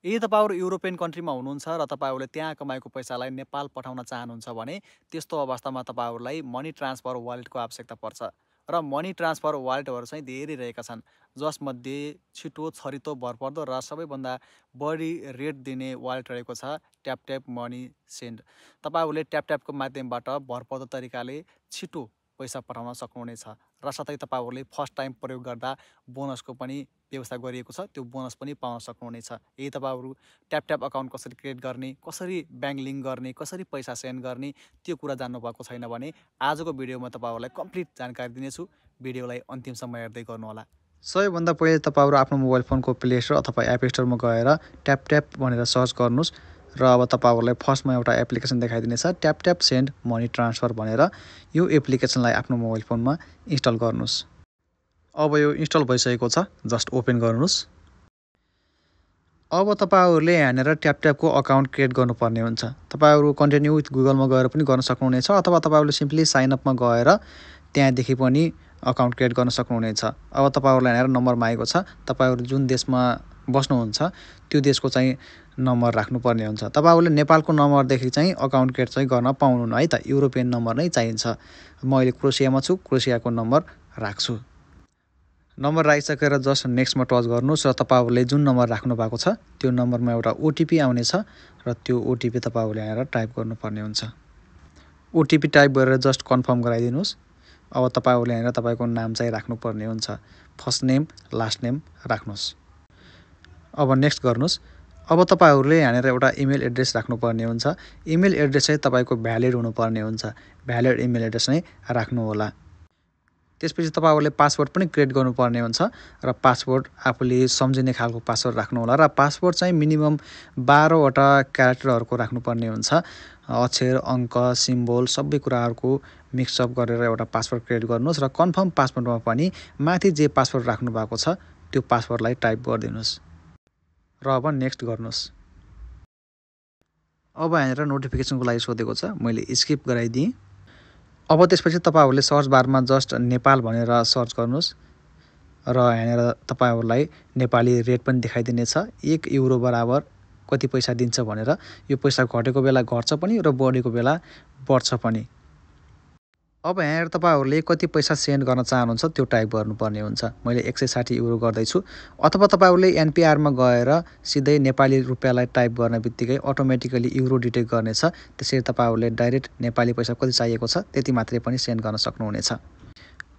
यदि तपाईहरु युरोपियन कन्ट्रीमा हुनुहुन्छ र तपाईहरुले त्यहाँ कमाएको पैसालाई नेपाल पठाउन चाहनुहुन्छ भने त्यस्तो अवस्थामा तपाईहरुलाई मनी ट्रान्सफर वालेटको आवश्यकता पर्छ र मनी ट्रान्सफर वालेटहरु चाहिँ धेरै रहेका छन् जसमध्ये छिटो छरितो भरपर्दो र सबैभन्दा बढी रेट दिने वालेट रहेको छ ट्याप ट्याप मनी सेन्ड। तपाईहरुले ट्याप ट्यापको माध्यमबाट भरपर्दो तरिकाले छिटो पैसा पठाउन सक्नुहुनेछ र साथै तपाईहरुले फर्स्ट टाइम प्रयोग गर्दा बोनसको पनि व्यवस्था गरिएको छ त्यो बोनस पनि पाउन सक्नुहुनेछ। यदि तपाईहरु ट्याप ट्याप अकाउन्ट कसरी क्रिएट गर्ने, कसरी ब्याङ्क लिङ्क गर्ने, कसरी पैसा सेन्ड गर्ने त्यो कुरा जान्नु भएको छैन भने आजको भिडियोमा तपाईहरुलाई कम्प्लिट जानकारी दिनेछु। भिडियोलाई अन्तिमसम्म हेर्दै गर्नु होला। सबैभन्दा पहिले तपाईहरु आफ्नो मोबाइल फोनको प्ले स्टोर अथवा एप स्टोरमा गएर ट्याप ट्याप भनेर सर्च गर्नुस् र अब तपाईहरुलाई फर्स्टमा एउटा एप्लिकेसन देखाइदिनेछ tap tap send money transfer भनेर। यो एप्लिकेसनलाई आफ्नो मोबाइल फोनमा इन्स्टल गर्नुस्। अब यो इन्स्टल भइसकेको छ, जस्ट ओपन गर्नुस्। अब तपाईहरुले यहाँनेर ट्याप ट्यापको अकाउन्ट क्रिएट गर्नुपर्ने हुन्छ। तपाईहरु कन्टिन्यू विथ गुगलमा गएर पनि गर्न सक्नुहुनेछ अथवा तपाईहरुले सिम्पली साइन अपमा गएर त्यहाँदेखि पनि अकाउन्ट क्रिएट गर्न सक्नुहुनेछ। अब तपाईहरुलाई यहाँनेर नम्बर मागेको छ, तपाईहरु जुन देशमा बस्नुहुन्छ त्यो देशको चाहिँ नम्बर राख्नुपर्ने हुन्छ। तपाईहरुले नेपालको नम्बरदेखि चाहिँ अकाउन्ट क्रिएट चाहिँ गर्न पाउनुहुन्न है त, युरोपियन नम्बर नै चाहिन्छ। म अहिले क्रोसियामा छु, क्रोसियाको नम्बर राख्छु। नम्बर राखिसकेर जस्ट नेक्स्टमा टच गर्नुस् र तपाईहरुले जुन नम्बर राख्नु भएको छ त्यो नम्बरमा एउटा ओटीपी आउनेछ र त्यो ओटीपी तपाईहरुले यहाँनेर टाइप गर्नुपर्ने हुन्छ। ओटीपी टाइप गरेर जस्ट कन्फर्म गराइदिनुस्। अब तपाईहरुले यहाँनेर तपाईको नाम चाहिँ राख्नुपर्ने हुन्छ। फर्स्ट नेम, लास्ट नेम राख्नुस्। अब नेक्स्ट गर्नुस्। अब तपाईहरुले यहाँनेर एउटा इमेल एड्रेस राख्नुपर्ने हुन्छ। इमेल एड्रेस चाहिँ तपाईको भ्यालिड हुनुपर्ने हुन्छ। भ्यालिड इमेल एड्रेस नै राख्नु होला। त्यसपछि तपाईहरुले पासवर्ड पनि क्रिएट गर्नुपर्ने हुन्छ र पासवर्ड आफूले सम्झिने खालको पासवर्ड राख्नु होला र पासवर्ड चाहिँ मिनिमम 12 वटा क्यारेक्टरहरुको राख्नुपर्ने हुन्छ। अक्षर, अङ्क, सिम्बल सबै कुराहरुको मिक्सअप गरेर एउटा पासवर्ड क्रिएट गर्नुस् र कन्फर्म पासवर्डमा पनि माथि जे पासवर्ड राख्नु भएको छ त्यो पासवर्डलाई टाइप गरिदिनुस् र अब नेक्स्ट गर्नुस्। अब यहाँनेर नोटिफिकेसनको लागि सोधेको छ, मैले स्किप गराइदिएँ। अब त्यसपछि तपाईहरुले सर्च बारमा जस्ट नेपाल भनेर सर्च गर्नुस् र यहाँनेर तपाईहरुलाई नेपाली रेट पनि देखाइदिनेछ। 1 युरो बराबर कति पैसा दिन्छ भनेर। यो पैसा घटेको बेला घट्छ पनि र बढेको बेला बढ्छ पनि। अब यहाँ तपाईहरुले कति पैसा सेन्ड गर्न चाहनुहुन्छ त्यो टाइप गर्नुपर्ने हुन्छ। मैले 160 युरो गर्दैछु अथवा तपाईहरुले एनपीआरमा गएर सिधै नेपाली रुपैयाँलाई टाइप गर्ने बित्तिकै अटोमेटिकली युरो डिटेक्ट गर्नेछ। त्यसैले तपाईहरुले डाइरेक्ट नेपाली पैसा कति चाहिएको छ त्यति मात्रै पनि सेन्ड गर्न सक्नुहुनेछ।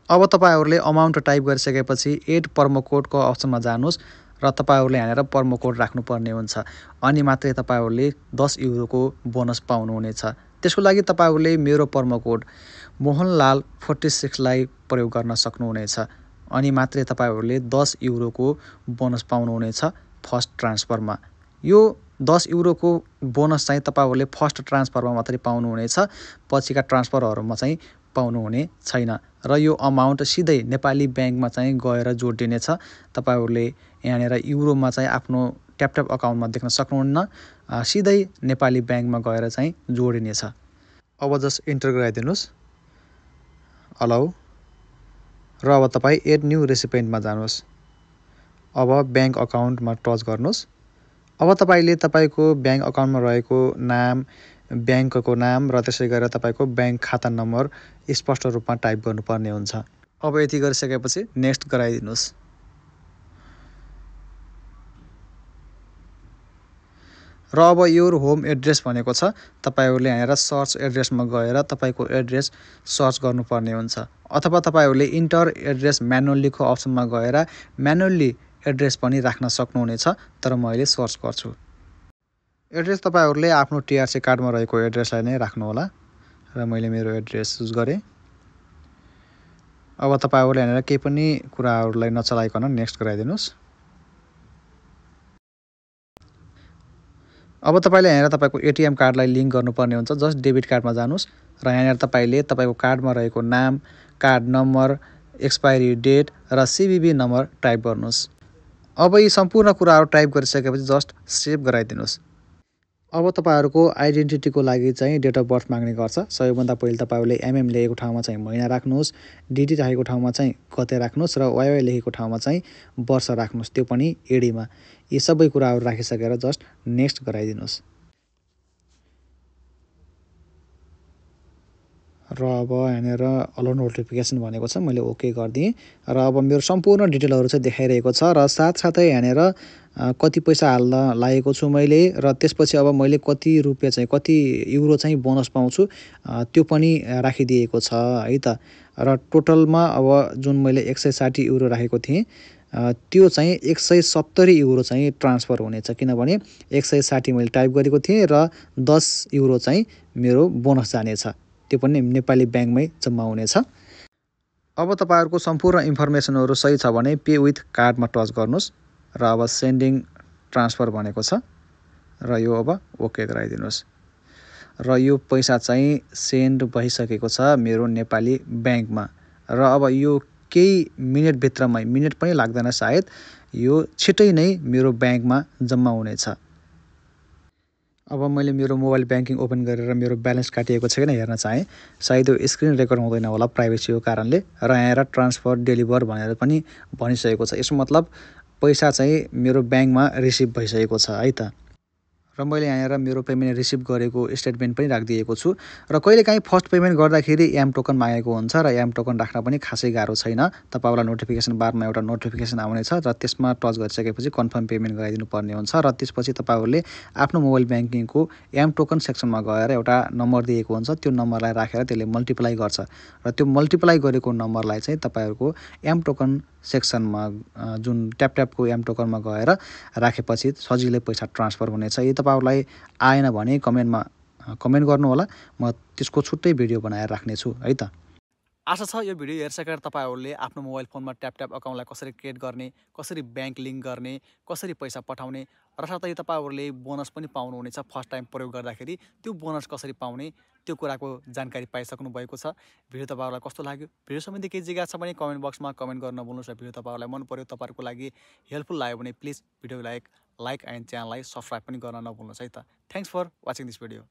अब तपाईहरुले अमाउन्ट टाइप गरिसकेपछि एड प्रोमो कोडको अप्सनमा जानुस् र तपाईहरुले यहाँनेर प्रोमो कोड राख्नुपर्ने हुन्छ। अनि मात्रै तपाईहरुले 10 युरोको बोनस पाउनुहुनेछ। त्यसको लागि तपाईहरुले मेरो प्रोमो कोड मोहनलाल 46 लाई प्रयोग गर्न सक्नुहुनेछ। अनि मात्रै तपाईहरुले 10 युरोको बोनस पाउनुहुनेछ फर्स्ट ट्रान्सफरमा। यो 10 युरोको बोनस चाहिँ तपाईहरुले फर्स्ट ट्रान्सफरमा मात्रै पाउनुहुनेछ, पछिका ट्रान्सफरहरुमा चाहिँ पाउनुहुने छैन र यो अमाउन्ट सिधै नेपाली ब्याङ्कमा चाहिँ गएर जोडिनेछ। तपाईहरुले यहाँनेर युरोमा चाहिँ आफ्नो ट्याप ट्याप अकाउन्टमा देख्न सक्नुहुन्न, सिधै नेपाली ब्याङ्कमा गएर चाहिँ जोडिनेछ। अब जस्ट इन्टर गराइदिनुस्, अलाउ र अब तपाई एड न्यू रेसिपिएन्टमा जानुस्। अब ब्याङ्क अकाउन्टमा टच गर्नुस्। अब तपाईले तपाईको ब्याङ्क अकाउन्टमा रहेको नाम, ब्याङ्कको नाम र त्यसै गरेर तपाईको ब्याङ्क खाता नम्बर स्पष्ट रूपमा टाइप गर्नुपर्ने हुन्छ। अब यति गरिसकेपछि नेक्स्ट गराइदिनुस्। र अब योर होम एड्रेस भनेको छ, तपाईहरुले यहाँनेर सर्च एड्रेसमा गएर तपाईको एड्रेस सर्च गर्नुपर्ने हुन्छ अथवा तपाईहरुले इन्टर एड्रेस म्यानुअल्लीको अप्सनमा गएर म्यानुअल्ली एड्रेस पनि राख्न सक्नुहुनेछ, तर म अहिले सर्च गर्छु। एड्रेस तपाईहरुले आफ्नो टीआरसी कार्डमा रहेको एड्रेसलाई नै राख्नु होला र मैले मेरो एड्रेस चुज गरे। अब तपाईहरुले यहाँनेर केही पनि कुराहरुलाई नचलाइकन नेक्स्ट गराइदिनुस्। अब तपाईले यहाँनेर तपाईको एटीएम कार्डलाई लिंक गर्नुपर्ने हुन्छ। जस्ट डेबिट कार्डमा जानुस् र यहाँनेर तपाईले तपाईको कार्डमा रहेको नाम, कार्ड नम्बर, एक्सपायरी डेट र सीवीवी नम्बर टाइप गर्नुस्। अब यी सम्पूर्ण कुराहरु टाइप गरिसकेपछि जस्ट सेभ गराइदिनुस्। अब तपाईँहरूको आइडेन्टिटीको लागि चाहिँ डेट अफ बर्थ माग्ने गर्छ। सबैभन्दा पहिले तपाईँहरूले एमएम लेखेको ठाउँमा चाहिँ महिना राख्नुहोस्, डिडी राखेको ठाउँमा चाहिँ गते राख्नुहोस् र वाइवाई लेखेको ठाउँमा चाहिँ वर्ष राख्नुहोस्, त्यो पनि एडीमा। यी सबै कुराहरू राखिसकेर जस्ट नेक्स्ट गराइदिनुहोस्। र अब यहाँनिर अलो नोटिफिकेसन भनेको छ, मैले ओके गरिदिएँ र अब मेरो सम्पूर्ण डिटेलहरू चाहिँ देखाइरहेको छ र साथसाथै यहाँनिर कति पैसा हाल्न लागेको छु मैले र त्यसपछि अब मैले कति रुपियाँ चाहिँ कति युरो चाहिँ बोनस पाउँछु त्यो पनि राखिदिएको छ है त। र टोटलमा अब जुन मैले 160 युरो राखेको थिएँ त्यो चाहिँ 170 युरो चाहिँ ट्रान्सफर हुनेछ, किनभने 160 मैले टाइप गरेको थिएँ र 10 युरो चाहिँ मेरो बोनस जानेछ, त्यो पनि नेपाली ब्याङ्कमै जम्मा हुनेछ। अब तपाईँहरूको सम्पूर्ण इन्फर्मेसनहरू सही छ भने पे विथ कार्डमा टच गर्नुहोस् र अब सेन्डिङ ट्रान्सफर भनेको छ र यो अब ओके गराइदिनुहोस् र यो पैसा चाहिँ सेन्ड भइसकेको छ मेरो नेपाली ब्याङ्कमा र अब यो केही मिनेटभित्रमै, मिनेट पनि लाग्दैन सायद, यो छिटै नै मेरो ब्याङ्कमा जम्मा हुनेछ। अब मैले मेरो मोबाइल ब्याङ्किङ ओपन गरेर मेरो ब्यालेन्स काटिएको छ कि हेर्न चाहेँ, सायद यो स्क्रिन रेकर्ड हुँदैन होला प्राइभेसीको कारणले, र यहाँ ट्रान्सफर डेलिभर भनेर पनि भनिसकेको छ। यसको मतलब पैसा चाहिँ मेरो ब्याङ्कमा रिसिभ भइसकेको छ है त। र मैले यहाँनिर मेरो पेमेन्ट रिसिभ गरेको स्टेटमेन्ट पनि राखिदिएको छु र कहिलेकाहीँ फर्स्ट पेमेन्ट गर्दाखेरि एम टोकन मागेको हुन्छ र एम टोकन राख्न पनि खासै गाह्रो छैन। तपाईँहरूलाई नोटिफिकेसन बारमा एउटा नोटिफिकेसन आउनेछ र त्यसमा टच गरिसकेपछि कन्फर्म पेमेन्ट गराइदिनु पर्ने हुन्छ र त्यसपछि तपाईँहरूले आफ्नो मोबाइल ब्याङ्किङको एम टोकन सेक्सनमा गएर एउटा नम्बर दिएको हुन्छ, त्यो नम्बरलाई राखेर त्यसले मल्टिप्लाई गर्छ र त्यो मल्टिप्लाई गरेको नम्बरलाई चाहिँ तपाईँहरूको एम टोकन सेक्सनमा जुन ट्यापको एम टोकनमा गएर राखेपछि सजिलै पैसा ट्रान्सफर हुनेछ। यदि तपाईँहरूलाई आएन भने कमेन्ट गर्नुहोला, म त्यसको छुट्टै भिडियो बनाएर राख्नेछु है त। आशा छ यो भिडियो हेरिसकेर तपाईँहरूले आफ्नो मोबाइल फोनमा ट्याप अकाउन्टलाई कसरी क्रिएट गर्ने, कसरी ब्याङ्क लिङ्क गर्ने, कसरी पैसा पठाउने र साथै तपाईँहरूले बोनस पनि पाउनुहुनेछ फर्स्ट टाइम प्रयोग गर्दाखेरि, त्यो बोनस कसरी पाउने त्यो कुराको जानकारी पाइसक्नु भएको छ। भिडियो तपाईँहरूलाई कस्तो लाग्यो, भिडियो सम्बन्धी केही जिज्ञासा छ भने कमेन्ट बक्समा कमेन्ट गर्न नभुल्नुहोस् र भिडियो तपाईँहरूलाई मन पर्यो, तपाईँहरूको लागि हेल्पफुल लाग्यो भने प्लिज भिडियोलाई लाइक एन्ड च्यानललाई सब्सक्राइब पनि गर्न नभुल्नुहोस् है त। Thanks for watching this video.